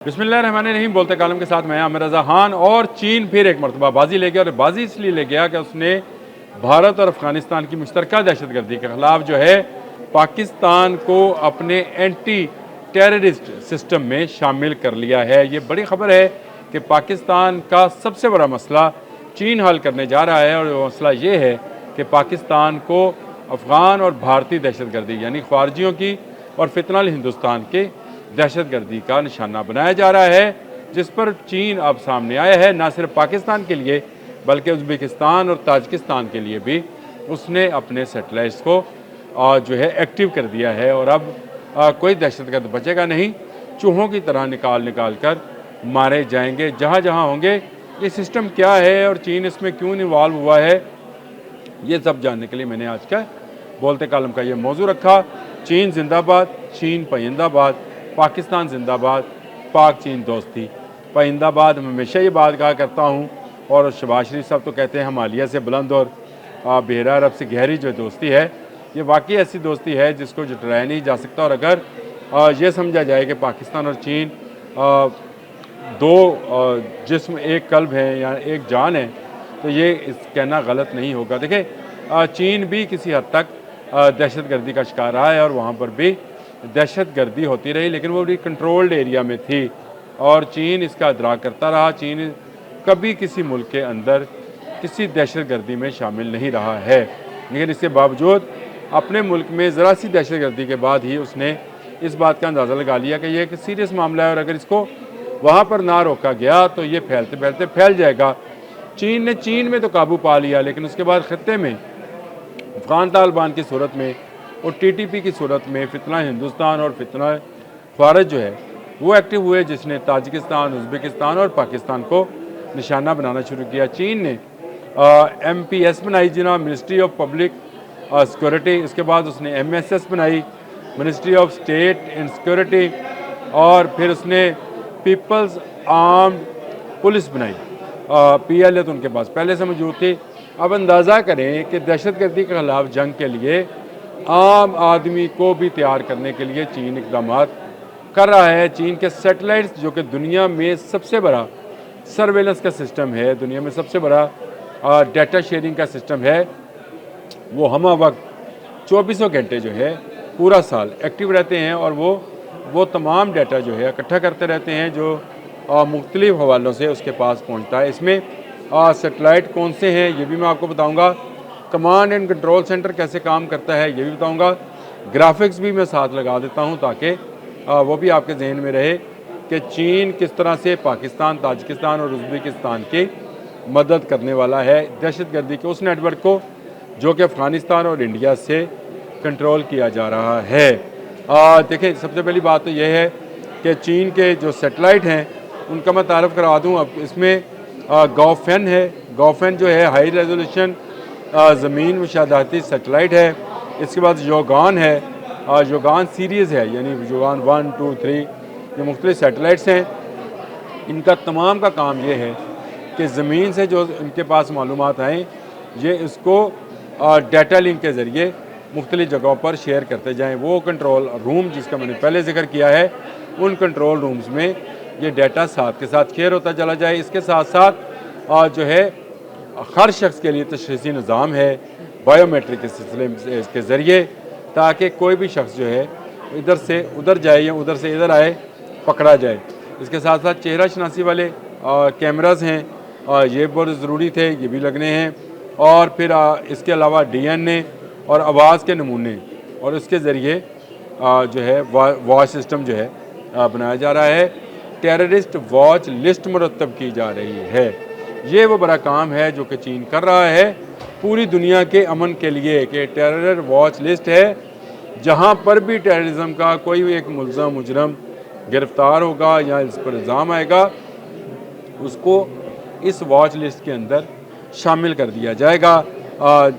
बिस्मिल्लाहिर्रहमानिर्रहीम। बोलते कालम के साथ मैं आमिर रज़ा खान। और चीन फिर एक मरतबा बाजी ले गया, और बाजी इसलिए ले गया कि उसने भारत और अफ़गानिस्तान की मुश्तरका दहशतगर्दी के ख़िलाफ़ जो है पाकिस्तान को अपने एंटी टेररिस्ट सिस्टम में शामिल कर लिया है। ये बड़ी ख़बर है कि पाकिस्तान का सबसे बड़ा मसला चीन हल करने जा रहा है, और वो मसला ये है कि पाकिस्तान को अफ़गान और भारतीय दहशतगर्दी यानी ख़वारजियों की और फितनल हिंदुस्तान के दहशतगर्दी का निशाना बनाया जा रहा है, जिस पर चीन अब सामने आया है। न सिर्फ पाकिस्तान के लिए बल्कि उज़्बेकिस्तान और ताजिकिस्तान के लिए भी उसने अपने सैटेलाइट्स को जो है एक्टिव कर दिया है, और अब कोई दहशतगर्द बचेगा नहीं। चूहों की तरह निकाल निकाल कर मारे जाएंगे जहाँ जहाँ होंगे। ये सिस्टम क्या है और चीन इसमें क्यों इन्वॉल्व हुआ है, ये सब जानने के लिए मैंने आज का बोलते कालम का ये मौजू रखा। चीन जिंदाबाद, चीन पाइंदाबाद, पाकिस्तान जिंदाबाद, पाक चीन दोस्ती पाइंदाबाद। मैं हमेशा ये बात कहा करता हूँ, और शहबाज शरीफ साहब तो कहते हैं हिमालय से बुलंद और बहरा अरब से गहरी जो दोस्ती है, ये वाकई ऐसी दोस्ती है जिसको जटलाया नहीं जा सकता। और अगर ये समझा जाए कि पाकिस्तान और चीन दो जिस्म एक कल्ब हैं या एक जान है, तो ये कहना गलत नहीं होगा। देखिए, चीन भी किसी हद तक दहशतगर्दी का शिकार रहा है, और वहाँ पर भी दहशतगर्दी होती रही, लेकिन वो भी कंट्रोल्ड एरिया में थी, और चीन इसका इदराक करता रहा। चीन कभी किसी मुल्क के अंदर किसी दहशतगर्दी में शामिल नहीं रहा है, लेकिन इसके बावजूद अपने मुल्क में ज़रा सी दहशतगर्दी के बाद ही उसने इस बात का अंदाज़ा लगा लिया कि यह एक सीरियस मामला है, और अगर इसको वहाँ पर ना रोका गया तो ये फैलते फैलते फैल जाएगा। चीन में तो काबू पा लिया, लेकिन उसके बाद ख़त्े में अफ़गान तालिबान की सूरत में और TTP की सूरत में फितना हिंदुस्तान और फितना ख़वारिज जो है वो एक्टिव हुए, जिसने ताजिकिस्तान, उज़्बेकिस्तान और पाकिस्तान को निशाना बनाना शुरू किया। चीन ने MPS बनाई, जिना मिनिस्ट्री ऑफ पब्लिक सिक्योरिटी। इसके बाद उसने MSS बनाई, ministry of state and security, और फिर उसने पीपल्स आर्म्ड पुलिस बनाई। PLA तो उनके पास पहले से मौजूद थी। अब अंदाज़ा करें कि दहशतगर्दी के ख़िलाफ़ जंग के लिए आम आदमी को भी तैयार करने के लिए चीन इक़दाम कर रहा है। चीन के सैटेलाइट्स, जो कि दुनिया में सबसे बड़ा सर्वेलेंस का सिस्टम है, दुनिया में सबसे बड़ा डाटा शेयरिंग का सिस्टम है, वो हमा वक्त 24 घंटे जो है पूरा साल एक्टिव रहते हैं, और वो तमाम डाटा जो है इकट्ठा करते रहते हैं जो मुख्तलिफ़ हवालों से उसके पास पहुँचता है। इसमें सैटेलाइट कौन से हैं ये भी मैं आपको बताऊँगा, कमांड एंड कंट्रोल सेंटर कैसे काम करता है ये भी बताऊँगा, ग्राफिक्स भी मैं साथ लगा देता हूँ ताकि वो भी आपके जहन में रहे कि चीन किस तरह से पाकिस्तान, ताजिकिस्तान और उज़्बेकिस्तान की मदद करने वाला है दहशतगर्दी के उस नेटवर्क को जो कि अफ़गानिस्तान और इंडिया से कंट्रोल किया जा रहा है। देखिए, सबसे पहली बात तो यह है कि चीन के जो सैटेलाइट हैं उनका मैं तारफ़ करा दूँ। अब इसमें गौफेन है। गौफेन जो है हाई रेजोल्यूशन ज़मीन मुशाहदाती सैटेलाइट है। इसके बाद योगान है, योगान सीरीज़ है, यानी योगान 1, 2, 3, ये मुख्तलिफ सैटेलाइट्स हैं। इनका तमाम का काम ये है कि ज़मीन से जो इनके पास मालूमात आएँ, ये इसको डाटा लिंक के ज़रिए मुख्तलिफ जगहों पर शेयर करते जाएँ। वो कंट्रोल रूम जिसका मैंने पहले जिक्र किया है, उन कंट्रोल रूम्स में ये डाटा साथ के साथ शेयर होता चला जाए। इसके साथ साथ जो है हर शख्स के लिए तशख़ीसी निज़ाम है बायोमेट्रिक के सिलसिले के ज़रिए, ताकि कोई भी शख्स जो है इधर से उधर जाए या उधर से इधर आए पकड़ा जाए। इसके साथ साथ चेहरा शनासी वाले कैमराज़ हैं, ये बहुत ज़रूरी थे, ये भी लगने हैं। और फिर इसके अलावा DNA और आवाज़ के नमूने, और इसके ज़रिए जो है वॉच सिस्टम जो है बनाया जा रहा है। टेररिस्ट वॉच लिस्ट मुरतब की जा रही है। ये वो बड़ा काम है जो कि चीन कर रहा है पूरी दुनिया के अमन के लिए, कि टेरर वॉच लिस्ट है। जहाँ पर भी टेररिज्म का कोई भी एक मुल्ज़म मुजरम गिरफ़्तार होगा या इस पर इल्ज़ाम आएगा, उसको इस वॉच लिस्ट के अंदर शामिल कर दिया जाएगा।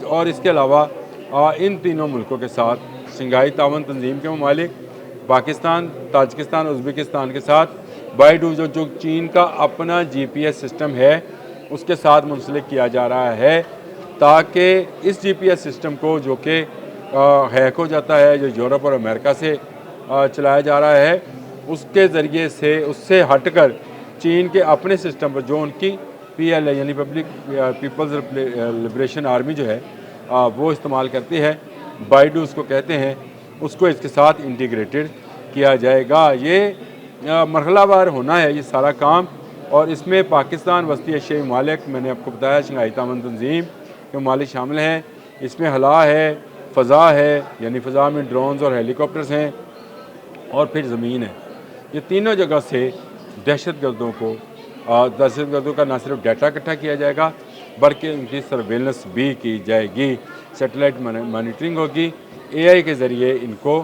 और इसके अलावा इन तीनों मुल्कों के साथ शंघाई ताउन तंजीम के ममालिक, पाकिस्तान, ताजिकिस्तान, उज़्बेकिस्तान के साथ बाइडू जो चीन का अपना GPS सिस्टम है उसके साथ मुंसलिक किया जा रहा है, ताकि इस GPS सिस्टम को जो कि हैक हो जाता है, जो यूरोप और अमेरिका से चलाया जा रहा है, उसके ज़रिए से उससे हटकर चीन के अपने सिस्टम पर जो उनकी PLA यानी पीपल्स लिबरेशन आर्मी जो है वो इस्तेमाल करती है, बाइडू उसको कहते हैं, उसको इसके साथ इंटीग्रेटेड किया जाएगा। ये मरहलावार होना है ये सारा काम, और इसमें पाकिस्तान, वस्ती एशियाई ममालिक, मैंने आपको बताया शंघाई तामन तंजीम के ममालिक शामिल हैं। इसमें हला है, फ़ज़ा है, यानी फ़ज़ा में ड्रोन्स और हेलीकॉप्टर्स हैं, और फिर ज़मीन है। ये तीनों जगह से दहशतगर्दों का न सिर्फ डाटा इकट्ठा किया जाएगा बल्कि उनकी सर्वेलेंस भी की जाएगी, सैटेलाइट मॉनिटरिंग होगी, AI के ज़रिए इनको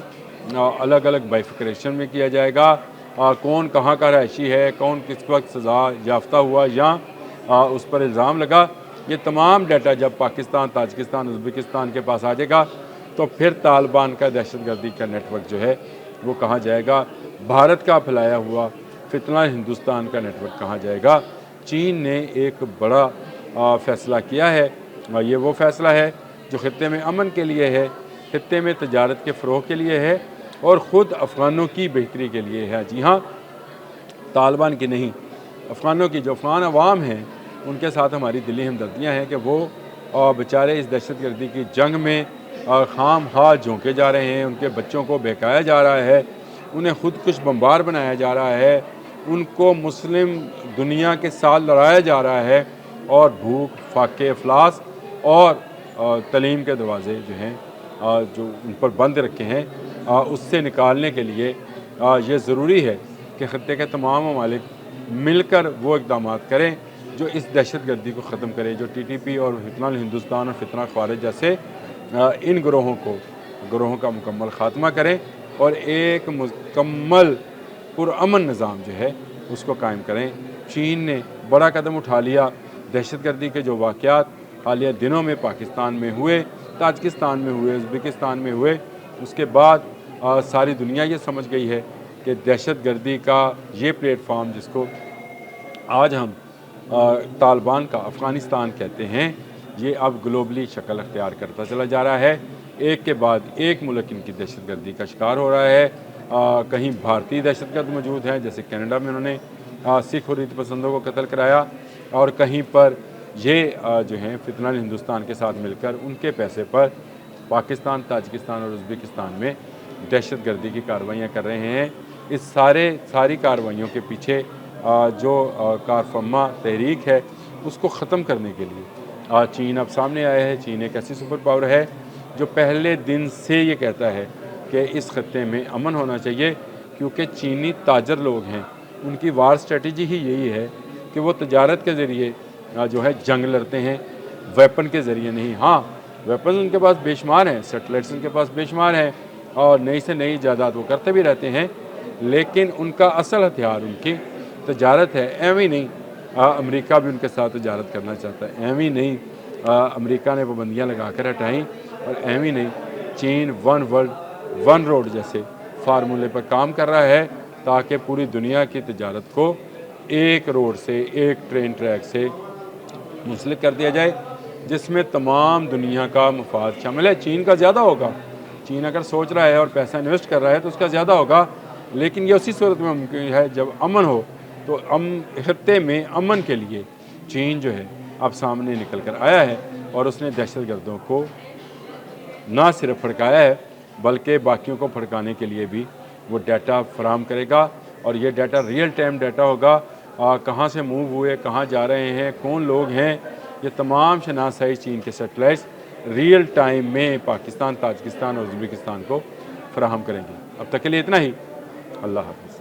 अलग अलग बाइफिक्रेशन में किया जाएगा, कौन कहाँ का रहायशी है, कौन किस वक्त सज़ा याफ्ता हुआ या उस पर इल्ज़ाम लगा। ये तमाम डाटा जब पाकिस्तान, ताजिकिस्तान, उज़्बेकिस्तान के पास आ जाएगा तो फिर तालिबान का दहशतगर्दी का नेटवर्क जो है वो कहाँ जाएगा, भारत का फैलाया हुआ फितना हिंदुस्तान का नेटवर्क कहाँ जाएगा। चीन ने एक बड़ा फ़ैसला किया है, और ये वो फ़ैसला है जो ख़ित्ते में अमन के लिए है, ख़ित्ते में तजारत के फ़रोग़ के लिए है, और ख़ुद अफ़गानों की बेहतरी के लिए है। जी हाँ, तालिबान की नहीं, अफ़गानों की, जो अफ़गान अवाम हैं उनके साथ हमारी दिली हमदर्दियाँ हैं कि वो बेचारे इस दहशतगर्दी की जंग में खाम खा झोंके जा रहे हैं, उनके बच्चों को बहकाया जा रहा है, उन्हें ख़ुदकुश बम्बार बनाया जा रहा है, उनको मुस्लिम दुनिया के साथ लड़ाया जा रहा है, और भूख, फाके, अफलास और तलीम के दरवाज़े जो हैं जो उन पर बंद रखे हैं, उससे निकालने के लिए ये ज़रूरी है कि ख़त्ते के तमाम ममालिक मिलकर वो इक़दाम करें जो इस दहशतगर्दी को ख़त्म करे, जो TTP और फितना हिंदुस्तान और फितना ख़वारिज जैसे इन ग्रोहों का मुकम्मल ख़ात्मा करें, और एक मुकम्मल पुरअमन निज़ाम जो है उसको कायम करें। चीन ने बड़ा कदम उठा लिया, दहशतगर्दी के जो वाक़यात हालिया दिनों में पाकिस्तान में हुए, ताजिकिस्तान में हुए, उज़्बेकिस्तान में हुए, उसके बाद सारी दुनिया ये समझ गई है कि दहशतगर्दी का ये प्लेटफॉर्म जिसको आज हम तालिबान का अफ़गानिस्तान कहते हैं, ये अब ग्लोबली शक्ल अख्तियार करता चला जा रहा है। एक के बाद एक मुल्क इनकी दहशतगर्दी का शिकार हो रहा है। कहीं भारतीय दहशतगर्द मौजूद हैं, जैसे कनाडा में उन्होंने सिख हुर्रियत पसंदों को कत्ल कराया, और कहीं पर ये जो हैं फितना हिंदुस्तान के साथ मिलकर उनके पैसे पर पाकिस्तान, ताजिकिस्तान और उज़्बेकिस्तान में दहशतगर्दी की कार्रवाइयाँ कर रहे हैं। इस सारी कार्रवाइयों के पीछे जो कारफरमा तहरीक है उसको ख़त्म करने के लिए चीन अब सामने आया है। चीन एक ऐसी सुपर पावर है जो पहले दिन से ये कहता है कि इस खत्ते में अमन होना चाहिए, क्योंकि चीनी ताजर लोग हैं, उनकी वार स्ट्रेटजी ही यही है कि वो तजारत के ज़रिए जो है जंग लड़ते हैं, वेपन के ज़रिए नहीं। हाँ, वेपन उनके पास बेशुमार हैं, सैटेलाइट्स उनके पास बेशुमार हैं, और नई से नई ईजादात वो करते भी रहते हैं, लेकिन उनका असल हथियार उनकी तजारत है। एवं ही नहीं अमेरिका भी उनके साथ तजारत करना चाहता है, एवं ही नहीं अमेरिका ने पाबंदियाँ लगा कर हटाई, और एवं ही नहीं चीन वन वर्ल्ड वन रोड जैसे फार्मूले पर काम कर रहा है, ताकि पूरी दुनिया की तजारत को एक रोड से, एक ट्रेन ट्रैक से मुंसलिक कर दिया जाए, जिसमें तमाम दुनिया का मफाद शामिल है। चीन का ज़्यादा होगा, चीन अगर सोच रहा है और पैसा इन्वेस्ट कर रहा है तो उसका ज़्यादा होगा, लेकिन ये उसी सूरत में मुमकिन है जब अमन हो। तो खत्ते में अमन के लिए चीन जो है अब सामने निकल कर आया है, और उसने दहशतगर्दों को ना सिर्फ भड़काया है बल्कि बाकियों को भड़काने के लिए भी वो डाटा फराहम करेगा, और ये डाटा रियल टाइम डाटा होगा, कहाँ से मूव हुए, कहाँ जा रहे हैं, कौन लोग हैं, ये तमाम शनासाई चीन के सैटेलाइट्स रियल टाइम में पाकिस्तान, ताजिकिस्तान और उज़्बेकिस्तान को फराहम करेंगे। अब तक के लिए इतना ही। अल्लाह हाफ़िज़।